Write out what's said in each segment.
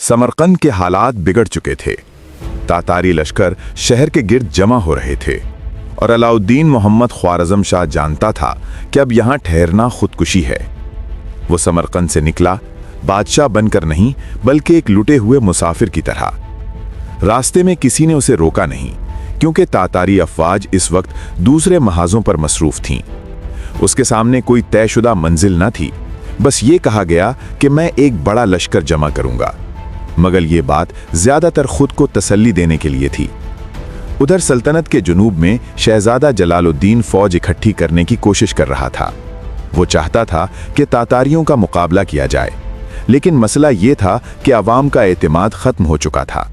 समरकंद के हालात बिगड़ चुके थे। तातारी लश्कर शहर के गिर्द जमा हो रहे थे और अलाउद्दीन मोहम्मद ख्वारज़म शाह जानता था कि अब यहाँ ठहरना खुदकुशी है। वो समरकंद से निकला, बादशाह बनकर नहीं बल्कि एक लुटे हुए मुसाफिर की तरह। रास्ते में किसी ने उसे रोका नहीं, क्योंकि तातारी अफवाज इस वक्त दूसरे महाजों पर मसरूफ थीं। उसके सामने कोई तयशुदा मंजिल न थी, बस ये कहा गया कि मैं एक बड़ा लश्कर जमा करूंगा। मगर ये बात ज्यादातर खुद को तसल्ली देने के लिए थी। उधर सल्तनत के जुनूब में शहजादा जलालुद्दीन फौज इकट्ठी करने की कोशिश कर रहा था। वो चाहता था कि तातारियों का मुकाबला किया जाए, लेकिन मसला ये था कि अवाम का एतमाद खत्म हो चुका था।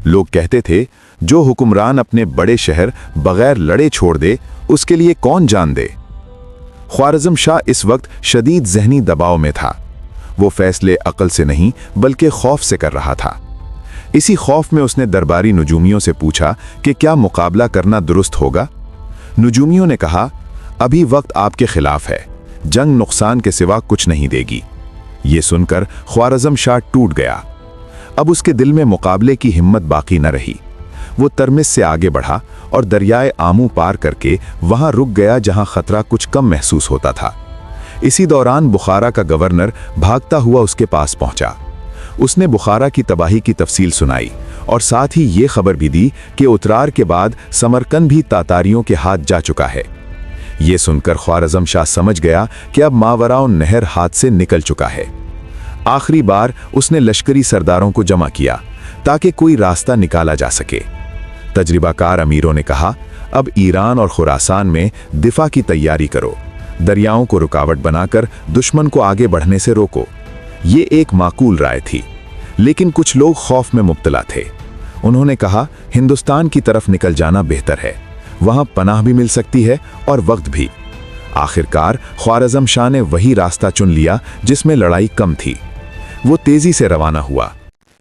लोग कहते थे, जो हुक्मरान अपने बड़े शहर बगैर लड़े छोड़ दे, उसके लिए कौन जान दे। ख्वारज़म शाह इस वक्त शदीद ज़हनी दबाव में था। वो फैसले अक्ल से नहीं बल्कि खौफ से कर रहा था। इसी खौफ में उसने दरबारी नुजूमियों से पूछा कि क्या मुकाबला करना दुरुस्त होगा। नुजूमियों ने कहा, अभी वक्त आपके खिलाफ है, जंग नुकसान के सिवा कुछ नहीं देगी। ये सुनकर ख्वारज़म शाह टूट गया। अब उसके दिल में मुकाबले की हिम्मत बाकी न रही। वो तरमिस से आगे बढ़ा और दरियाए आमू पार करके वहां रुक गया जहां खतरा कुछ कम महसूस होता था। इसी दौरान बुखारा का गवर्नर भागता हुआ उसके पास पहुंचा। उसने बुखारा की तबाही की तफसील सुनाई और साथ ही ये खबर भी दी कि उतरार के बाद समरकंद भी तातारियों के हाथ जा चुका है। ये सुनकर ख्वारज़म शाह समझ गया कि अब मावराओं नहर हाथ से निकल चुका है। आखिरी बार उसने लश्करी सरदारों को जमा किया ताकि कोई रास्ता निकाला जा सके। तजरिबाकार अमीरों ने कहा, अब ईरान और खुरासान में दिफा की तैयारी करो, दरियाओं को रुकावट बनाकर दुश्मन को आगे बढ़ने से रोको। ये एक माकूल राय थी, लेकिन कुछ लोग खौफ में मुब्तला थे। उन्होंने कहा, हिंदुस्तान की तरफ निकल जाना बेहतर है, वहां पनाह भी मिल सकती है और वक्त भी। आखिरकार ख्वारज़म शाह ने वही रास्ता चुन लिया जिसमें लड़ाई कम थी। वो तेजी से रवाना हुआ,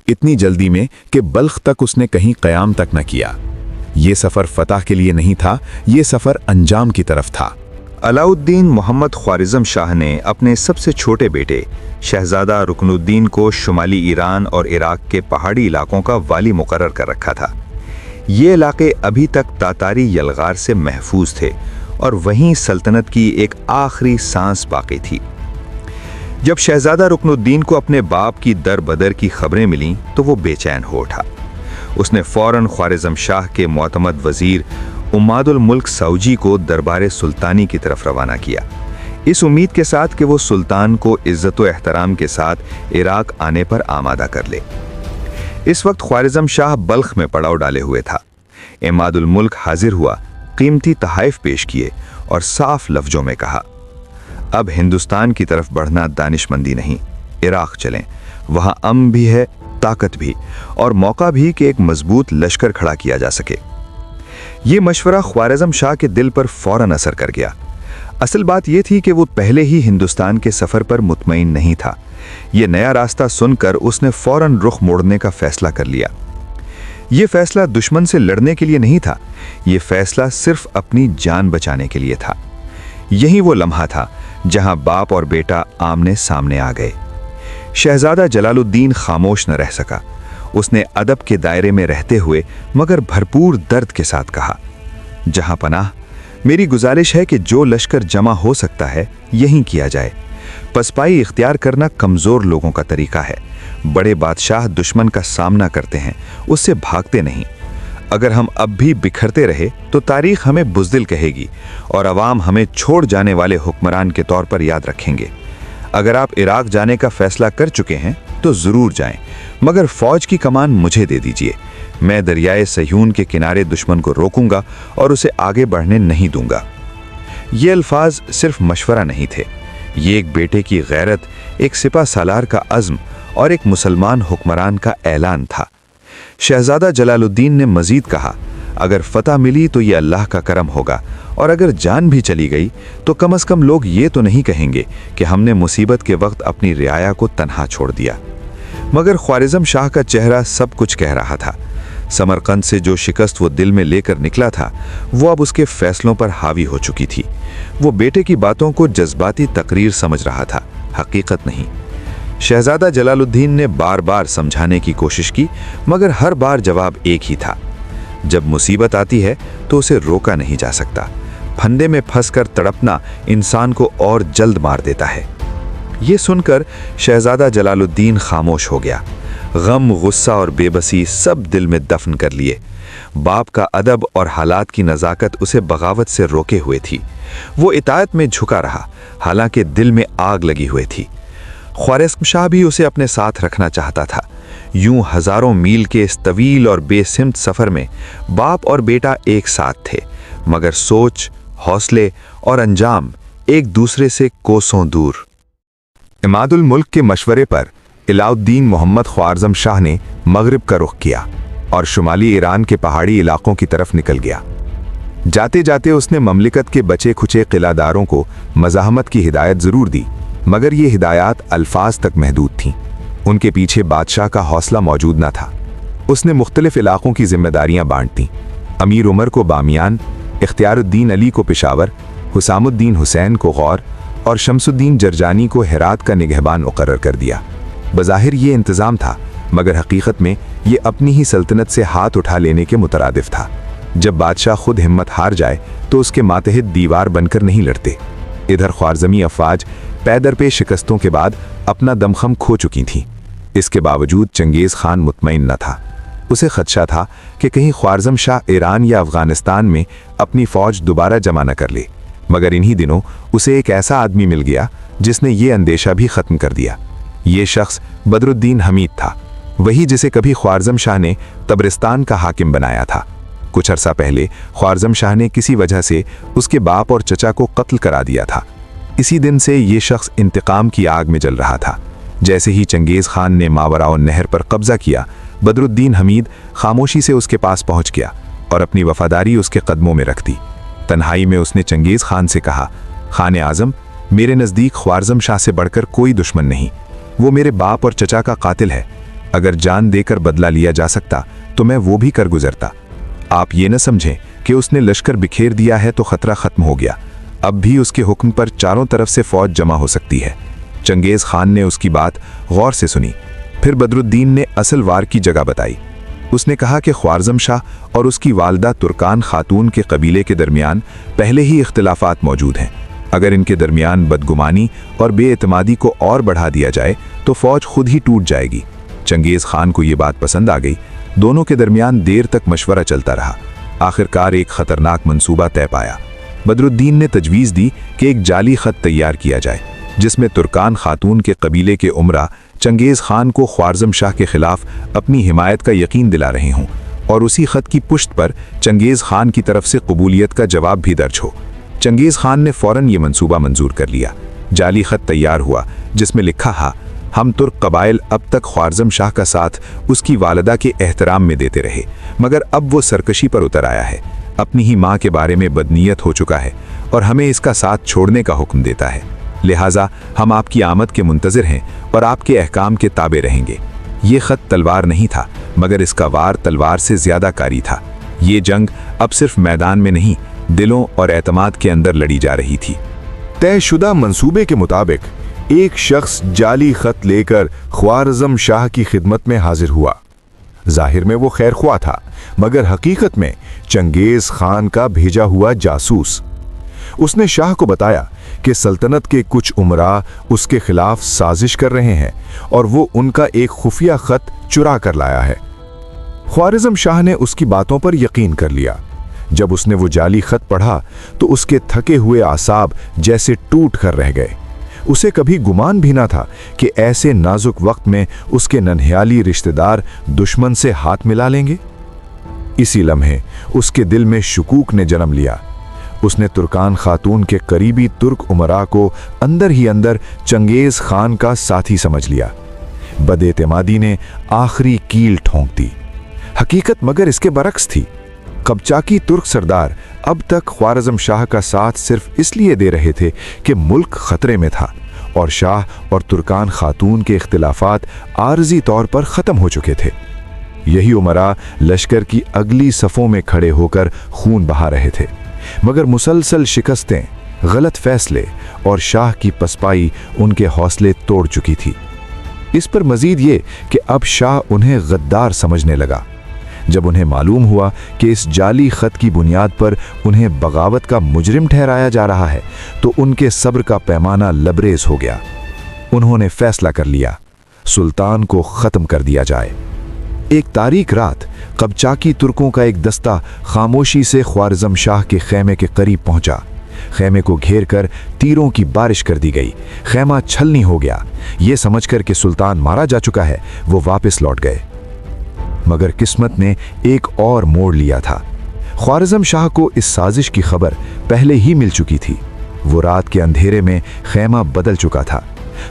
इतनी जल्दी में कि बल्ख तक उसने कहीं क़याम तक न किया। ये सफ़र फतह के लिए नहीं था, ये सफ़र अंजाम की तरफ था। अलाउद्दीन मोहम्मद ख्वारिज़म शाह ने अपने सबसे छोटे बेटे शहजादा रुकनुद्दीन को शुमाली ईरान और इराक के पहाड़ी इलाकों का वाली मुकर्रर कर रखा था। ये इलाके अभी तक तातारी यलगार से महफूज थे और वहीं सल्तनत की एक आखिरी सांस बाकी थी। जब शहजादा रुकनुद्दीन को अपने बाप की दर बदर की खबरें मिलीं तो वो बेचैन हो उठा। उसने फौरन ख्वारिज़म शाह के मोतमद वज़ीर उम्मादुल मुल्क सऊजी को दरबार सुल्तानी की तरफ रवाना किया, इस उम्मीद के साथ कि वो सुल्तान को इज़्ज़त व एहतराम के साथ इराक आने पर आमादा कर ले। इस वक्त ख्वारिज़म शाह बल्ख में पड़ाव डाले हुए था। इमादुल मुल्क हाजिर हुआ, कीमती तहाइफ पेश किए और साफ लफ्जों में कहा, अब हिंदुस्तान की तरफ बढ़ना दानिशमंदी नहीं, इराक चलें, वहाँ अमन भी है, ताकत भी और मौका भी कि एक मजबूत लश्कर खड़ा किया जा सके। ये मशवरा ख्वारिज़म शाह के दिल पर फौरन असर कर गया। असल बात यह थी कि वो पहले ही हिंदुस्तान के सफ़र पर मुतमईन नहीं था। ये नया रास्ता सुनकर उसने फौरन रुख मोड़ने का फैसला कर लिया। ये फैसला दुश्मन से लड़ने के लिए नहीं था, ये फैसला सिर्फ अपनी जान बचाने के लिए था। यही वो लम्हा था जहां बाप और बेटा आमने सामने आ गए। शहजादा जलालुद्दीन खामोश न रह सका। उसने अदब के दायरे में रहते हुए मगर भरपूर दर्द के साथ कहा, जहां पनाह, मेरी गुजारिश है कि जो लश्कर जमा हो सकता है यहीं किया जाए। पसपाई इख्तियार करना कमज़ोर लोगों का तरीका है। बड़े बादशाह दुश्मन का सामना करते हैं, उससे भागते नहीं। अगर हम अब भी बिखरते रहे तो तारीख हमें बुज़दिल कहेगी और अवाम हमें छोड़ जाने वाले हुक्मरान के तौर पर याद रखेंगे। अगर आप इराक जाने का फैसला कर चुके हैं तो ज़रूर जाएं, मगर फ़ौज की कमान मुझे दे दीजिए। मैं दरियाए सयून के किनारे दुश्मन को रोकूंगा और उसे आगे बढ़ने नहीं दूंगा। ये अल्फाज सिर्फ मशवरा नहीं थे, ये एक बेटे की गैरत, एक सिपा सालार का अज़्म और एक मुसलमान हुक्मरान का ऐलान था। शहजादा जलालुद्दीन ने मजीद कहा, अगर फतह मिली तो ये अल्लाह का करम होगा और अगर जान भी चली गई तो कम से कम लोग ये तो नहीं कहेंगे कि हमने मुसीबत के वक्त अपनी रियाया को तन्हा छोड़ दिया। मगर ख्वारिज़म शाह का चेहरा सब कुछ कह रहा था। समरकंद से जो शिकस्त वो दिल में लेकर निकला था वो अब उसके फैसलों पर हावी हो चुकी थी। वो बेटे की बातों को जज्बाती तकरीर समझ रहा था, हकीकत नहीं। शहजादा जलालुद्दीन ने बार बार समझाने की कोशिश की, मगर हर बार जवाब एक ही था। जब मुसीबत आती है तो उसे रोका नहीं जा सकता। फंदे में फंसकर तड़पना इंसान को और जल्द मार देता है। ये सुनकर शहजादा जलालुद्दीन खामोश हो गया। गम, गुस्सा और बेबसी सब दिल में दफन कर लिए। बाप का अदब और हालात की नज़ाकत उसे बगावत से रोके हुए थी। वो इतायत में झुका रहा, हालांकि दिल में आग लगी हुई थी। ख्वारिज़्म शाह भी उसे अपने साथ रखना चाहता था। यूं हजारों मील के इस तवील और बेसिमत सफ़र में बाप और बेटा एक साथ थे, मगर सोच, हौसले और अंजाम एक दूसरे से कोसों दूर। इमादुल मुल्क के मशवरे पर अलाउद्दीन मोहम्मद ख्वारिज़्म शाह ने मगरिब का रुख किया और शुमाली ईरान के पहाड़ी इलाकों की तरफ निकल गया। जाते जाते उसने ममलिकत के बचे खुचे किलादारों को मज़ाहमत की हिदायत ज़रूर दी, मगर ये हिदायत अल्फाज तक महदूद थीं। उनके पीछे बादशाह का हौसला मौजूद न था। उसने मुख्तलिफ इलाकों की जिम्मेदारियां बांट दीं। अमीर उमर को बामियान, इख्तियारुद्दीन अली को पेशावर, हुसामुद्दीन हुसैन को गौर और शमसुद्दीन जरजानी को हेरात का निगहबान मुकर्रर कर दिया। बज़ाहिर ये इंतज़ाम था, मगर हकीकत में ये अपनी ही सल्तनत से हाथ उठा लेने के मुतरादिफ था। जब बादशाह खुद हिम्मत हार जाए तो उसके मातहत दीवार बनकर नहीं लड़ते। इधर ख्वारिज़मी अफवाज पैदर पे शिकस्तों के बाद अपना दमखम खो चुकी थीं। इसके बावजूद चंगेज़ खान मुतमईन न था। उसे खदशा था कि कहीं ख्वारिज़्म शाह ईरान या अफ़गानिस्तान में अपनी फ़ौज दोबारा जमा न कर ले, मगर इन्हीं दिनों उसे एक ऐसा आदमी मिल गया जिसने ये अंदेशा भी ख़त्म कर दिया। ये शख्स बदरुद्दीन हमीद था, वही जिसे कभी ख्वारिज़्म शाह ने तबरिस्तान का हाकिम बनाया था। कुछ अरसा पहले ख्वारिज़्म शाह ने किसी वजह से उसके बाप और चचा को कत्ल करा दिया था। इसी दिन से ये शख्स इंतकाम की आग में जल रहा था। जैसे ही चंगेज़ खान ने मावराओ नहर पर कब्जा किया, बदरुद्दीन हमीद खामोशी से उसके पास पहुंच गया और अपनी वफादारी उसके कदमों में रख दी। तन्हाई में उसने चंगेज़ खान से कहा, खान आज़म, मेरे नज़दीक ख्वारिज़्म शाह से बढ़कर कोई दुश्मन नहीं। वो मेरे बाप और चचा का कातिल है। अगर जान देकर बदला लिया जा सकता तो मैं वो भी कर गुजरता। आप ये न समझें कि उसने लश्कर बिखेर दिया है तो खतरा खत्म हो गया। अब भी उसके हुक्म पर चारों तरफ से फौज जमा हो सकती है। चंगेज़ खान ने उसकी बात गौर से सुनी। फिर बदरुद्दीन ने असल वार की जगह बताई। उसने कहा कि ख्वारिज़्म शाह और उसकी वालदा तुर्कान खातून के कबीले के दरमियान पहले ही इख्तिलाफात मौजूद हैं। अगर इनके दरमियान बदगुमानी और बेएतमादी को और बढ़ा दिया जाए तो फौज खुद ही टूट जाएगी। चंगेज़ खान को ये बात पसंद आ गई। दोनों के दरमियान देर तक मशवरा चलता रहा। आखिरकार एक खतरनाक मंसूबा तय पाया। बदरुद्दीन ने तजवीज़ दी कि एक जाली खत तैयार किया जाए, जिसमें तुर्कान खातून के कबीले के उमरा चंगेज़ खान को ख्वारिज़्म शाह के खिलाफ अपनी हिमायत का यकीन दिला रहे हों, और उसी खत की पुश्त पर चंगेज़ खान की तरफ से कबूलियत का जवाब भी दर्ज हो। चंगेज़ खान ने फ़ौरन ये मंसूबा मंजूर कर लिया। जाली खत तैयार हुआ, जिसमें लिखा हा, हम तुर्क कबाइल अब तक ख्वारिज़्म शाह का साथ उसकी वालदा के एहतराम में देते रहे, मगर अब वो सरकशी पर उतर आया है। अपनी ही माँ के बारे में बदनीयत हो चुका है और हमें इसका साथ छोड़ने का हुक्म देता है। लिहाजा हम आपकी आमद के मुंतज़िर हैं और आपके अहकाम के ताबे रहेंगे। ये ख़त तलवार नहीं था, मगर इसका वार तलवार से ज़्यादा कारी था। ये जंग अब सिर्फ मैदान में नहीं, दिलों और एतमाद के अंदर लड़ी जा रही थी। तयशुदा मंसूबे के मुताबिक एक शख्स जाली खत लेकर ख्वारिज़्म शाह की खिदमत में हाजिर हुआ। जाहिर में वो खैरख्वाह था, मगर हकीकत में चंगेज़ खान का भेजा हुआ जासूस। उसने शाह को बताया कि सल्तनत के कुछ उमरा उसके खिलाफ साजिश कर रहे हैं और वो उनका एक खुफिया खत चुरा कर लाया है। ख्वारिज़्म शाह ने उसकी बातों पर यकीन कर लिया। जब उसने वो जाली खत पढ़ा तो उसके थके हुए आसाब जैसे टूट कर रह गए। उसे कभी गुमान भी ना था कि ऐसे नाजुक वक्त में उसके नन्ह्याली रिश्तेदार दुश्मन से हाथ मिला लेंगे। इसी लम्हे उसके दिल में शुकूक ने जन्म लिया। उसने तुर्कान खातून के करीबी तुर्क उमरा को अंदर ही अंदर चंगेज़ खान का साथी समझ लिया। बदएतमादी ने आखिरी कील ठोंक दी। हकीकत मगर इसके बरक्स थी। कबचाकी तुर्क सरदार अब तक ख्वारिज़्म शाह का साथ सिर्फ इसलिए दे रहे थे कि मुल्क खतरे में था और शाह और तुर्कान खातून के इख्तिलाफात आर्जी तौर पर ख़त्म हो चुके थे। यही उमरा लश्कर की अगली सफ़ों में खड़े होकर खून बहा रहे थे, मगर मुसलसल शिकस्तें, गलत फैसले और शाह की पसपाई उनके हौसले तोड़ चुकी थी। इस पर मजीद ये कि अब शाह उन्हें गद्दार समझने लगा। जब उन्हें मालूम हुआ कि इस जाली खत की बुनियाद पर उन्हें बगावत का मुजरिम ठहराया जा रहा है, तो उनके सब्र का पैमाना लबरेज हो गया। उन्होंने फैसला कर लिया, सुल्तान को ख़त्म कर दिया जाए। एक तारीख रात कबचाकी तुर्कों का एक दस्ता खामोशी से ख्वारिज़म शाह के खैमे के करीब पहुंचा। खैमे को घेर कर तीरों की बारिश कर दी गई। खैमा छलनी हो गया। ये समझकर कि सुल्तान मारा जा चुका है, वो वापस लौट गए। मगर किस्मत ने एक और मोड़ लिया था। ख्वारिज़म शाह को इस साजिश की खबर पहले ही मिल चुकी थी। वो रात के अंधेरे में खैमा बदल चुका था।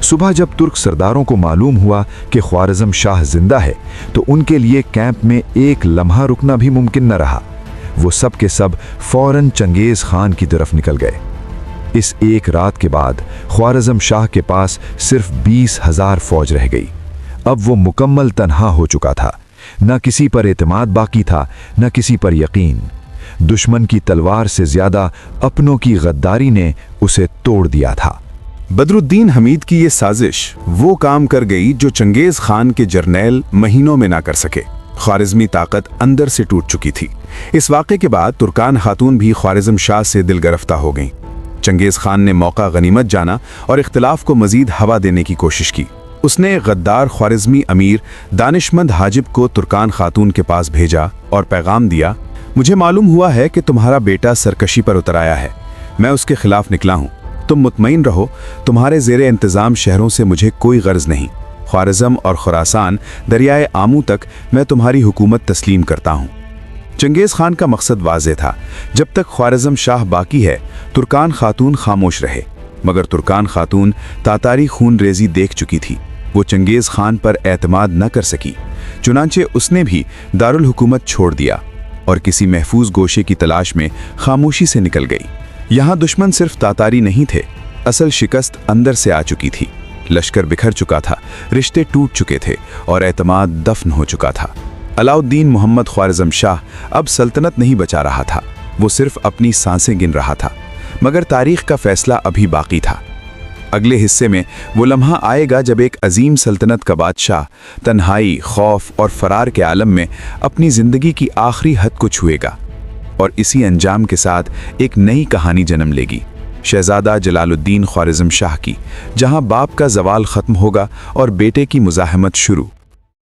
सुबह जब तुर्क सरदारों को मालूम हुआ कि ख्वारिज़म शाह जिंदा है, तो उनके लिए कैंप में एक लम्हा रुकना भी मुमकिन न रहा। वो सब के सब फौरन चंगेज़ खान की तरफ निकल गए। इस एक रात के बाद ख्वारिज़म शाह के पास सिर्फ 20,000 फौज रह गई। अब वो मुकम्मल तन्हा हो चुका था। न किसी पर एतमाद बाकी था, न किसी पर यकीन। दुश्मन की तलवार से ज्यादा अपनों की गद्दारी ने उसे तोड़ दिया था। बदरुद्दीन हमीद की ये साजिश वो काम कर गई जो चंगेज खान के जर्नैल महीनों में ना कर सके। ख्वारिज़मी ताकत अंदर से टूट चुकी थी। इस वाक़े के बाद तुर्कान खातून भी ख्वारिज़म शाह से दिल गिरफ्तार हो गईं। चंगेज खान ने मौका गनीमत जाना और इख्तिलाफ को मजीद हवा देने की कोशिश की। उसने गद्दार ख्वारिज़मी अमीर दानिशमंद हाजिब को तुर्कान खातून के पास भेजा और पैगाम दिया, मुझे मालूम हुआ है कि तुम्हारा बेटा सरकशी पर उतर आया है। मैं उसके खिलाफ निकला हूँ। तुम मुतमईन रहो, तुम्हारे ज़ेरे इंतज़ाम शहरों से मुझे कोई गर्ज नहीं। ख्वारिज़म और खुरासान दरियाए आमू तक मैं तुम्हारी हुकूमत तस्लीम करता हूँ। चंगेज़ खान का मकसद वाज़ेह था। जब तक ख्वारिज़म शाह बाकी है, तुर्कान खातून खामोश रहे। मगर तुर्कान खातून तातारी खून रेजी देख चुकी थी। वो चंगेज़ खान पर एतमाद न कर सकी। चुनांचे उसने भी दारुल हुकूमत छोड़ दिया और किसी महफूज गोशे की तलाश में खामोशी से निकल गई। यहाँ दुश्मन सिर्फ तातारी नहीं थे, असल शिकस्त अंदर से आ चुकी थी। लश्कर बिखर चुका था, रिश्ते टूट चुके थे और एतमाद दफन हो चुका था। अलाउद्दीन मोहम्मद ख्वारिज़म शाह अब सल्तनत नहीं बचा रहा था, वो सिर्फ अपनी सांसें गिन रहा था। मगर तारीख का फैसला अभी बाकी था। अगले हिस्से में वो लम्हा आएगा जब एक अजीम सल्तनत का बादशाह तन्हाई, खौफ और फरार के आलम में अपनी ज़िंदगी की आखिरी हद को छुएगा। और इसी अंजाम के साथ एक नई कहानी जन्म लेगी, शहजादा जलालुद्दीन ख्वारिज़म शाह की, जहां बाप का ज़वाल ख़त्म होगा और बेटे की मुज़ाहमत शुरू।